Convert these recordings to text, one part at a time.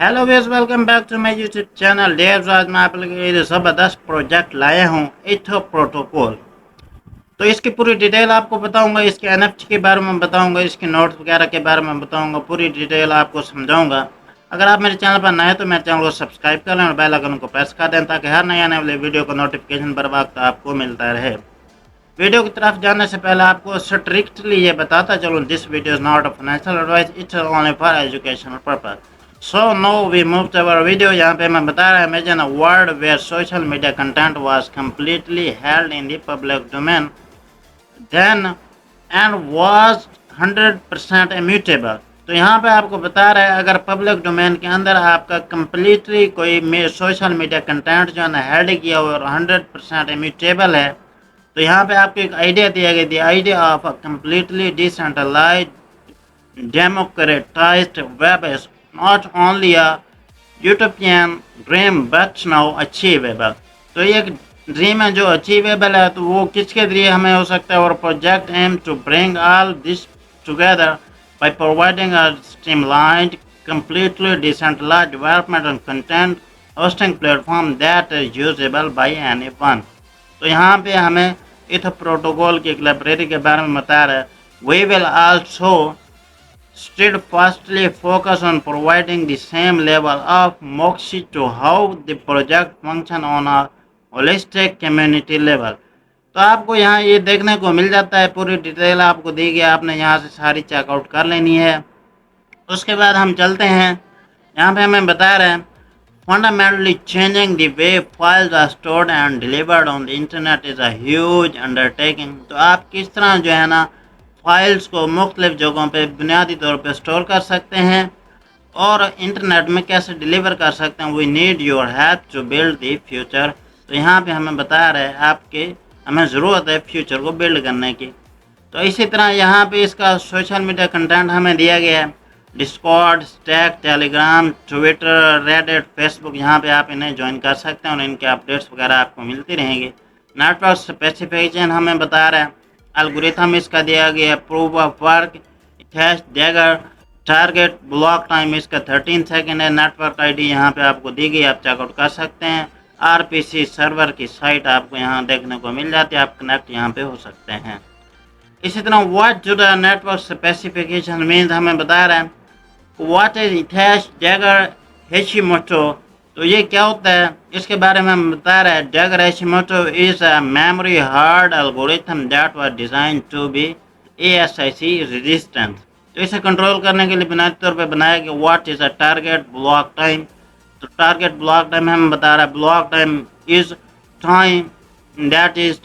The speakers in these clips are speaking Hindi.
हेलो वेस welcome back to my YouTube channel डेव्स। आज मैं आप लोगों के लिए ज़बरदस्त प्रोजेक्ट लाया हूँ इथो प्रोटोकॉल। तो इसकी पूरी डिटेल आपको बताऊंगा, इसके एनएफटी के बारे में बताऊंगा, इसके नोट्स वगैरह के बारे में बताऊंगा, पूरी डिटेल आपको समझाऊंगा। अगर आप मेरे चैनल पर नए हैं तो मेरे चैनल को सब्सक्राइब कर लें और बेल आइकन को प्रेस कर दें ताकि हर नए आने वाले वीडियो का नोटिफिकेशन बर वक्त आपको मिलता रहे। वीडियो की तरफ जाने से पहले आपको स्ट्रिक्टली ये बताता चलूँ, this video is not a financial advice, it's only for educational purpose. So no we move to our video. यहाँ पे मैं बता रहा हूँ, imagine a world where social media content was completely held in the public domain then and was 100% immutable. तो यहाँ पे आपको बता रहा है, अगर पब्लिक डोमेन के अंदर आपका कंप्लीटली कोई सोशल मीडिया कंटेंट जो है ना हेल्ड किया हुआ और 100% इम्यूटेबल है, तो यहाँ पे आपको एक आइडिया दिया गया, the idea of a completely decentralised democratised web is not only a utopian dream but now achievable. तो ये एक ड्रीम है जो अचीवेबल है, तो वो किसके जरिए हमें हो सकता है। और project aim to bring all this together by providing a streamlined, completely decentralized development and content hosting platform that is usable by anyone। तो यहाँ पे हमें इथ प्रोटोकॉल की एक लाइब्रेरी के बारे में बता रहा है। We will also steadfastly focus on providing the same level of moxie to how the project function on a holistic community level। तो आपको यहाँ ये देखने को मिल जाता है, पूरी डिटेल आपको दी गई, आपने यहाँ से सारी चेकआउट कर लेनी है। उसके बाद हम चलते हैं, यहाँ पे हमें बता रहे हैं fundamentally changing the way files are stored and delivered on the internet is a huge undertaking। तो आप किस तरह जो है ना फाइल्स को मुख्तलिफ जगहों पे बुनियादी तौर पे स्टोर कर सकते हैं और इंटरनेट में कैसे डिलीवर कर सकते हैं। We need your help to build the future. तो यहाँ पे हमें बता रहे हैं आपके हमें ज़रूरत है फ्यूचर को बिल्ड करने की। तो इसी तरह यहाँ पे इसका सोशल मीडिया कंटेंट हमें दिया गया है, Discord, stack, Telegram, Twitter, Reddit, Facebook. यहाँ पे आप इन्हें ज्वाइन कर सकते हैं और इनके अपडेट्स वगैरह आपको मिलती रहेंगी। नेटवर्क स्पेसिफिकेशन हमें बता रहा है, एल्गोरिथम इसका दिया गया है, proof of work, hash dagger, target block time इसका 13 सेकेंड है, नेटवर्क आईडी यहाँ पे आपको दी गई, आप चेकआउट कर सकते हैं। आरपीसी सर्वर की साइट आपको यहाँ देखने को मिल जाती है, आप कनेक्ट यहाँ पे हो सकते हैं। इसी तरह व्हाट जो नेटवर्क स्पेसिफिकेशन मीन्स हमें बता रहा है, व्हाट इज हैश डैगर हेशिमोटो। तो ये क्या होता है इसके बारे में हम बता रहा है। Dagger Hashimoto is a memory hard algorithm that was design to be ASIC resistant. तो इसे कंट्रोल करने के लिए बुनियादी तौर पे बनाया गया। What is a target block time. तो टारगेट ब्लॉक टाइम हमें बता रहा है, block time is time that is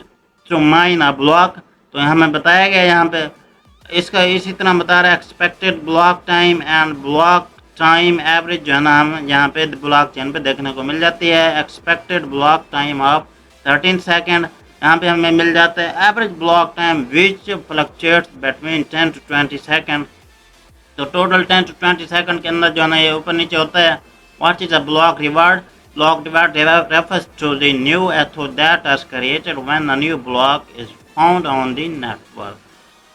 to mine a block. तो हमें बताया गया यहाँ पे इसका इसी तरह बता रहा है, expected block time and block time average जो है ना हम यहाँ पे ब्लॉक चेन पे देखने को मिल जाती है। Expected block time of 13 second यहाँ पे हमें मिल जाता है। Average block time which fluctuates between 10 to 20 second. तो टोटल 10 to 20 सेकेंड के अंदर जो है ना ये ऊपर नीचे होता है। What is a block reward. Block reward refers to the new author that is created when a new block is found on the network।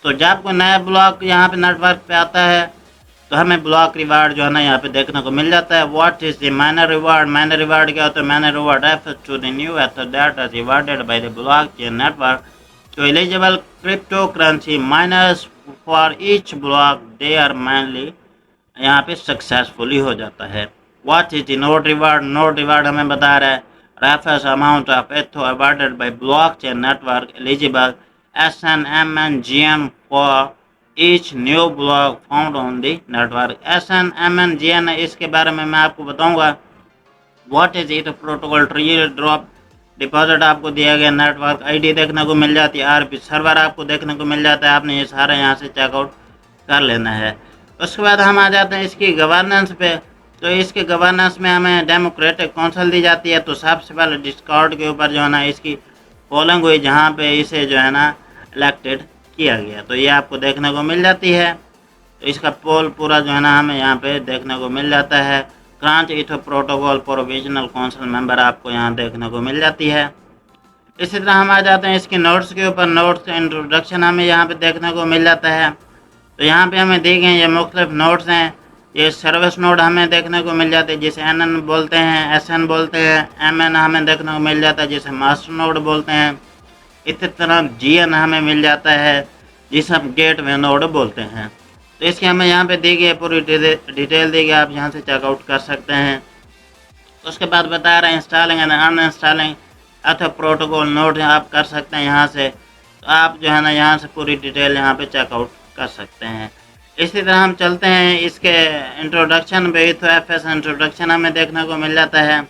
तो जब कोई नया ब्लॉक यहाँ पे नेटवर्क पे आता है तो हमें ब्लॉक रिवार्ड जो है ना यहाँ पे देखने को मिल जाता है। What is the minor reward. Minor reward क्या होता है। Minor reward refers to the new author that is rewarded by the blockchain network to eligible cryptocurrency miners for each block they are mainly यहाँ पे सक्सेसफुली हो जाता है। What is the node reward. Node reward हमें बता रहा है, refers amount of Etho awarded by blockchain network eligible SNMNGN for each new block found on the network. SNMNGN इसके बारे में मैं आपको बताऊंगा। What is it protocol tree drop deposit आपको दिया गया, नेटवर्क आईडी देखने को मिल जाती है, आरपी सर्वर आपको देखने को मिल जाता है। आपने ये सारा यहाँ से चेकआउट कर लेना है। उसके बाद हम आ जाते हैं इसकी गवर्नेंस पे। तो इसके गवर्नेंस में हमें डेमोक्रेटिक काउंसिल दी जाती है। तो सबसे पहले डिस्कॉर्ड के ऊपर जो है ना इसकी पोलिंग हुई, जहाँ पे इसे जो है ना इलेक्टेड किया गया। तो ये आपको देखने को मिल जाती है। तो इसका पोल पूरा जो है ना हमें यहाँ पे देखने को मिल जाता है। Grant Etho protocol provisional council member आपको यहाँ देखने को मिल जाती है। इसी तरह हम आ जाते हैं इसके नोट्स के ऊपर। नोट्स इंट्रोडक्शन हमें यहाँ पे देखने को मिल जाता है। तो यहाँ पे हमें दी गए ये मुख्तलिफ नोट्स हैं। ये सर्विस नोड हमें देखने को मिल जाते हैं, जिसे NN बोलते हैं, SN बोलते हैं, MN हमें देखने को मिल जाता है, जिसे मास्टर नोड बोलते हैं। इसी तरह GN हमें मिल जाता है, जिसे हम गेटवे नोड बोलते हैं। तो इसकी हमें यहाँ पे दी गई है, पूरी डिटेल दी गई, आप यहाँ से चेकआउट कर सकते हैं। उसके बाद बता रहे हैं इंस्टॉलिंग एंड अनइंस्टॉलिंग अथवा प्रोटोकॉल नोड आप कर सकते हैं यहाँ से। तो आप जो है ना यहाँ से पूरी डिटेल यहाँ पे चेकआउट कर सकते हैं। इसी तरह हम चलते हैं इसके इंट्रोडक्शन पे। तो FS इंट्रोडक्शन हमें देखने को मिल जाता है।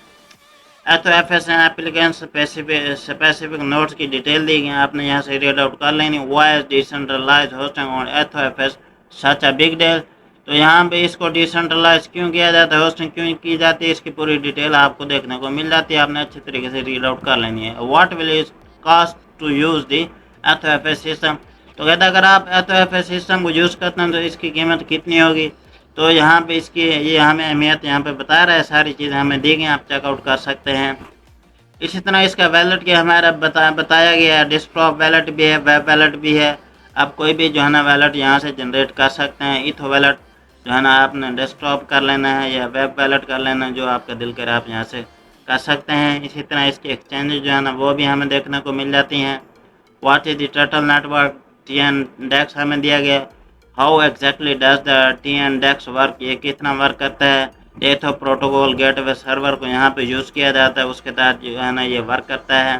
तो FS एप्लीकेशन स्पेसिफिक नोड्स की डिटेल दी गई है, आपने यहाँ से रीड आउट कर लेनी। Why decentralise hosting on FS such a big deal. तो यहाँ पे इसको डिसेंट्रलाइज क्यों किया जाता है, होस्टिंग क्यों की जाती है, इसकी पूरी डिटेल आपको देखने को मिल जाती है, आपने अच्छी तरीके से रीड आउट कर लेनी है। What will is cost to use the FS system. तो कहता है अगर आप FS सिस्टम को यूज़ करते हैं तो इसकी कीमत कितनी होगी। तो यहाँ पे इसकी ये हमें अहमियत यहाँ पे बता रहा है, सारी चीज़ें हमें दी गई, आप चेकआउट कर सकते हैं। इसी तरह इसका वैलेट की हमारा बताया गया है। डेस्कटॉप वैलेट भी है, वेब वैलेट भी है। आप कोई भी जो है ना वैलेट यहाँ से जनरेट कर सकते हैं। इथो वैलेट जो है ना आपने डेस्कटॉप कर लेना है या वेब वैलेट कर लेना है, जो आपका दिल करे आप यहाँ से कर सकते हैं। इसी तरह इसकी एक्सचेंज जो है ना वो भी हमें देखने को मिल जाती हैं। What is the total network TN dex हमें दिया गया। How exactly does the TN dex work, ये कितना वर्क करता है। एथो प्रोटोकॉल गेटवे सर्वर को यहाँ पे यूज़ किया जाता है, उसके तहत जो है ना ये वर्क करता है।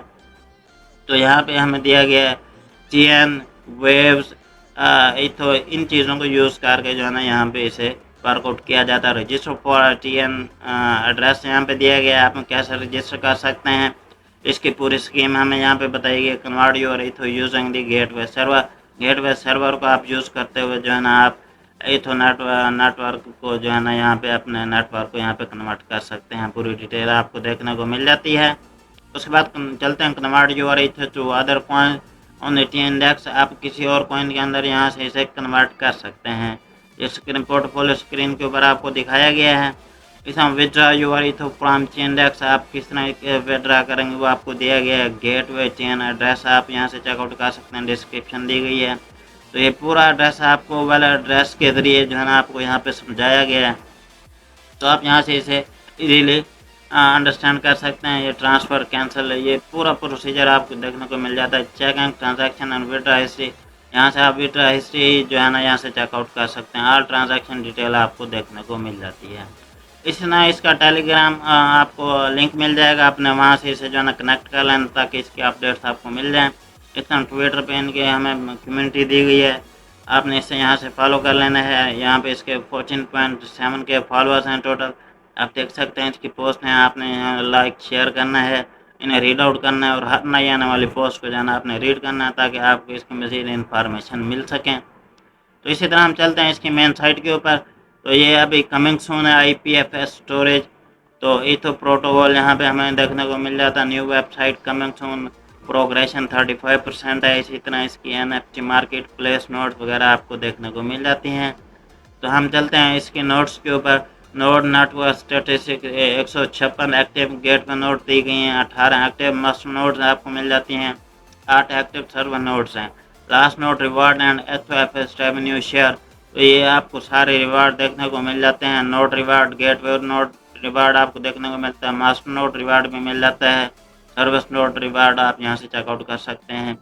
तो यहाँ पे हमें दिया गया है TN वेव्स इथो, इन चीज़ों को यूज़ करके जो है ना यहाँ पे इसे वर्कआउट किया जाता है। रजिस्टर फॉर TN एड्रेस यहाँ पे दिया गया है, आप कैसे रजिस्टर कर सकते हैं, इसकी पूरी स्कीम हमें यहाँ पे बताई गई। Convert your Etho using the gateway server को आप यूज़ करते हुए जो है ना आप इथो नेटवर्क को जो है ना यहाँ पे अपने नेटवर्क को यहाँ पे कन्वर्ट कर सकते हैं। पूरी डिटेल आपको देखने को मिल जाती है। उसके बाद चलते हैं convert your Etho to other coin on TN dex. आप किसी और कॉइन के अंदर यहाँ से इसे कन्वर्ट कर सकते हैं। ये स्क्रीन पोर्टफोलियो स्क्रीन के ऊपर आपको दिखाया गया है। इस हम विड्रा योर इथो फ्रॉम चेन डेक्स, आप किस तरह विड्रा करेंगे वो आपको दिया गया है। गेटवे चेन एड्रेस आप यहाँ से चेकआउट कर सकते हैं, डिस्क्रिप्शन दी गई है। तो ये पूरा एड्रेस आपको वाला एड्रेस के ज़रिए जो है ना आपको यहाँ पे समझाया गया है, तो आप यहाँ से इसे इजीली अंडरस्टैंड कर सकते हैं। ये ट्रांसफ़र कैंसिल, ये पूरा प्रोसीजर आपको देखने को मिल जाता है। Check and transaction and withdraw history, यहाँ से आप विड्रा हिस्ट्री जो है ना यहाँ से चेकआउट कर सकते हैं। ऑल ट्रांजैक्शन डिटेल आपको देखने को मिल जाती है। इस तरह इसका टेलीग्राम आपको लिंक मिल जाएगा, आपने वहाँ से इसे जो है ना कनेक्ट कर लेना ताकि इसकी अपडेट्स आपको मिल जाएँ। इस तरह ट्विटर पे इनके हमें कम्युनिटी दी गई है, आपने इसे यहाँ से फॉलो कर लेना है। यहाँ पे इसके 14.7 के फॉलोअर्स हैं टोटल, आप देख सकते हैं। इसकी पोस्ट हैं, आपने यहाँ लाइक शेयर करना है, इन्हें रीड आउट करना है और हर नई आने वाली पोस्ट को जाना आपने रीड करना है ताकि आपको इसकी मज़ीद इन्फॉर्मेशन मिल सकें। तो इसी तरह हम चलते हैं इसकी मेन साइट के ऊपर। तो ये अभी कमिंग सून है IPFS स्टोरेज। तो इथो प्रोटोकॉल यहाँ पे हमें देखने को मिल जाता है। New website coming soon, progression 35% है। इसी तरह इसकी NFT मार्केट प्लेस नोट्स वगैरह आपको देखने को मिल जाती हैं। तो हम चलते हैं इसके नोट्स के ऊपर। Node network statistic 156 active gateway node दी गई हैं, 18 एक्टिव मस्ट नोड्स आपको मिल जाती हैं, 8 एक्टिव सर्वर नोड्स हैं। Last node reward and FS revenue share, तो ये आपको सारे रिवार्ड देखने को मिल जाते हैं। Node reward, gateway node reward आपको देखने को मिलता है, मास्टर नोड रिवार्ड भी मिल जाता है, सर्विस नोड रिवार्ड आप यहाँ से चेकआउट कर सकते हैं।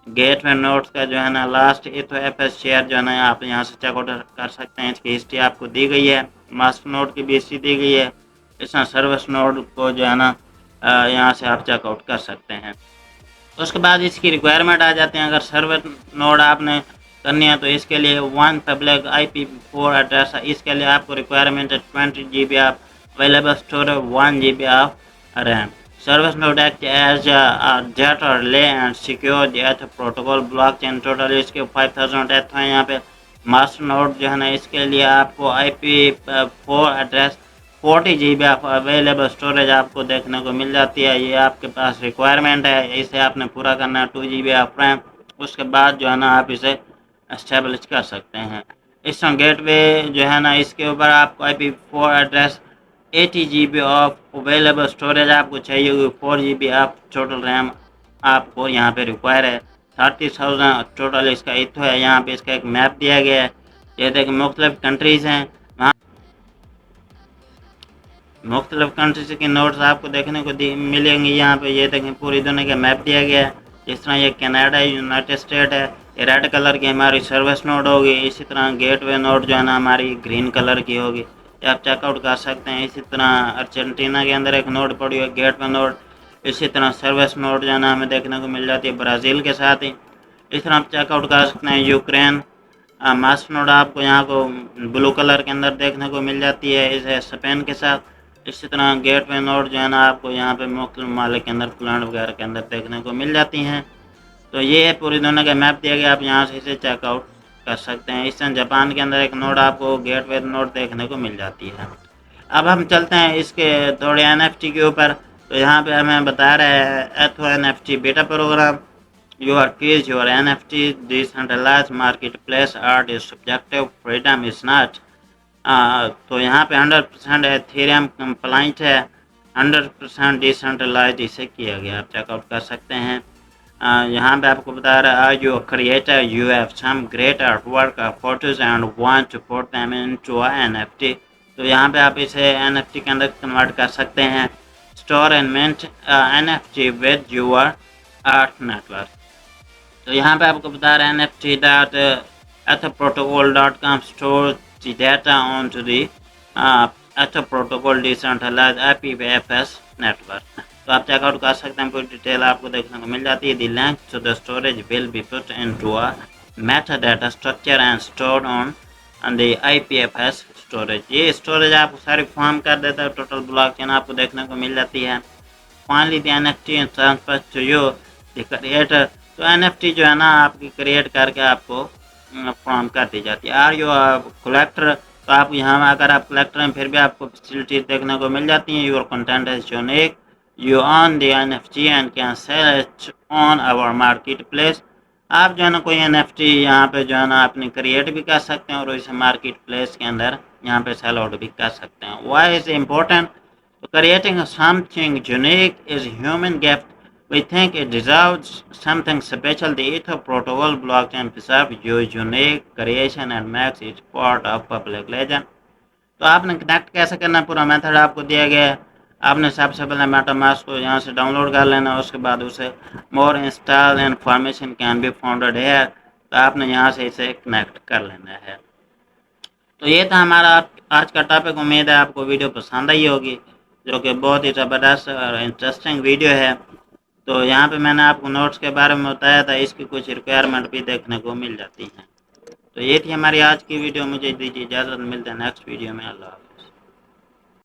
गेटवे नोड्स का जो है ना लास्ट इथो FS शेयर जो है ना आप यहाँ से चेकआउट कर सकते हैं। इसकी हिस्ट्री आपको दी गई है, मास्टर नोड की भी हिस्ट्री दी गई है। इस तरह सर्विस नोड को जो है ना यहाँ से आप चेकआउट कर सकते हैं। उसके बाद इसकी रिक्वायरमेंट आ जाते हैं। अगर सर्वर नोड आपने करनी है तो इसके लिए 1 पब्लिक IP4 एड्रेस है, इसके लिए आपको रिक्वायरमेंट है 20 GB of available storage, 1 GB of RAM. Service node act as jet और ले and secure eth protocol blockchain, total इसके 5000 एथ हैं यहाँ पे। मास्टर नोड जो है ना इसके लिए आपको IP4 address, 40 GB of available storage आपको देखने को मिल जाती है। ये आपके पास रिक्वायरमेंट है, इसे आपने पूरा करना है। 2 GB ऑफ रैम, उसके बाद जो है ना आप इसे एस्टेब्लिश कर सकते हैं। इस गेटवे जो है ना इसके ऊपर आपको IP4 address, 80 GB of available storage आपको चाहिए होगी, 4 GB ऑफ टोटल रैम आपको यहाँ पे रिक्वायर है। 30,000 टोटल इसका इथो है। यहाँ पे इसका एक मैप दिया गया है, ये देखिए मुख्तलिफ कंट्रीज़ हैं, मुख्तलिफ कंट्रीज के नोट्स आपको देखने को मिलेंगे। यहाँ पे ये देखें पूरी दुनिया का मैप दिया गया है। जिस तरह ये कनाडा है, यूनाइटेड स्टेट है, ये रेड कलर की हमारी सर्विस नोट होगी। इसी तरह गेटवे नोट जो है ना हमारी ग्रीन कलर की होगी, ये आप चेकआउट कर सकते हैं। इसी तरह अर्जेंटीना के अंदर एक नोट पड़ी है गेटवे नोट। इसी तरह सर्विस नोट जो है ना हमें देखने को मिल जाती है ब्राज़ील के साथ ही। इस तरह आप चेकआउट कर सकते हैं यूक्रेन। मास्टर नोट आपको यहाँ को ब्लू कलर के अंदर देखने को मिल जाती है इसे स्पेन के साथ। इसी तरह गेटवे नोट जो है ना आपको यहाँ पे मुख्तलिफ ममालिक के अंदर पोलैंड वगैरह के अंदर देखने को मिल जाती हैं। तो ये है पूरी दुनिया का मैप दिया गया, आप यहाँ से इसे चेकआउट कर सकते हैं। इस तरह जापान के अंदर एक नोट आपको गेटवे नोट देखने को मिल जाती है। अब हम चलते हैं इसके थोड़े NFT के ऊपर। तो यहाँ पे हमें बता रहे हैं Etho NFT beta program. Your keys, your NFT, decentralized marketplace art is subjective, freedom is not। तो यहाँ पे 100% एथेरियम कंप्लाइंट है, 100% डिसेंट्रलाइज इसे किया गया, आप चेकआउट कर सकते हैं। यहाँ पे आपको बता रहा है you creator, you have some great art work photos and want to put them into NFT। तो यहाँ पे आप इसे NFT के अंदर कन्वर्ट कर सकते हैं। Store and mint NFT with your art network. तो यहाँ पे आपको बता रहे हैं NFT.ethoprotocol.com स्टोर the data onto the Ether protocol decentralized IPFS network। तो आप चेकआउट कर सकते हैं, पूरी डिटेल आपको देखने को मिल जाती है। The link to the storage will be put into a metadata structure and stored on the IPFS storage। ये स्टोरेज आपको सारी फॉर्म कर देता है, टोटल ब्लॉकचेन आपको देखने को मिल जाती है। Finally the NFT transfers to you the creator। तो NFT जो है ना आपकी क्रिएट करके आपको फॉर्म कर दी जाती है। आर यू कलेक्टर, तो आप यहाँ अगर आप कलेक्टर हैं फिर भी आपको फैसिलिटीज देखने को मिल जाती हैं। Your content is unique, you on the NFT and can sell it on our market place. आप जो है ना कोई NFT यहाँ पे जो है ना अपनी क्रिएट भी कर सकते हैं और इसे मार्केट प्लेस के अंदर यहाँ पे सेल आउट भी कर सकते हैं। Why is important? Creating something unique is human gift. We think it deserves something special. The Ether protocol blockchain preserves your unique creation and makes it part of public legend। तो आपने कनेक्ट कैसे करना, पूरा मेथड आपको दिया गया है। आपने सबसे पहले मेटामास्क को यहाँ से डाउनलोड कर लेना, उसके बाद उसे more install information can be founded है, तो आपने यहाँ से इसे कनेक्ट कर लेना है। तो ये था हमारा आज का टॉपिक। उम्मीद है आपको वीडियो पसंद आई होगी, जो कि बहुत ही ज़बरदस्त और इंटरेस्टिंग वीडियो है। तो यहाँ पे मैंने आपको नोट्स के बारे में बताया था, इसकी कुछ रिक्वायरमेंट भी देखने को मिल जाती हैं। तो ये थी हमारी आज की वीडियो, मुझे दीजिए इजाज़त, मिलते हैं नेक्स्ट वीडियो में। अल्लाह।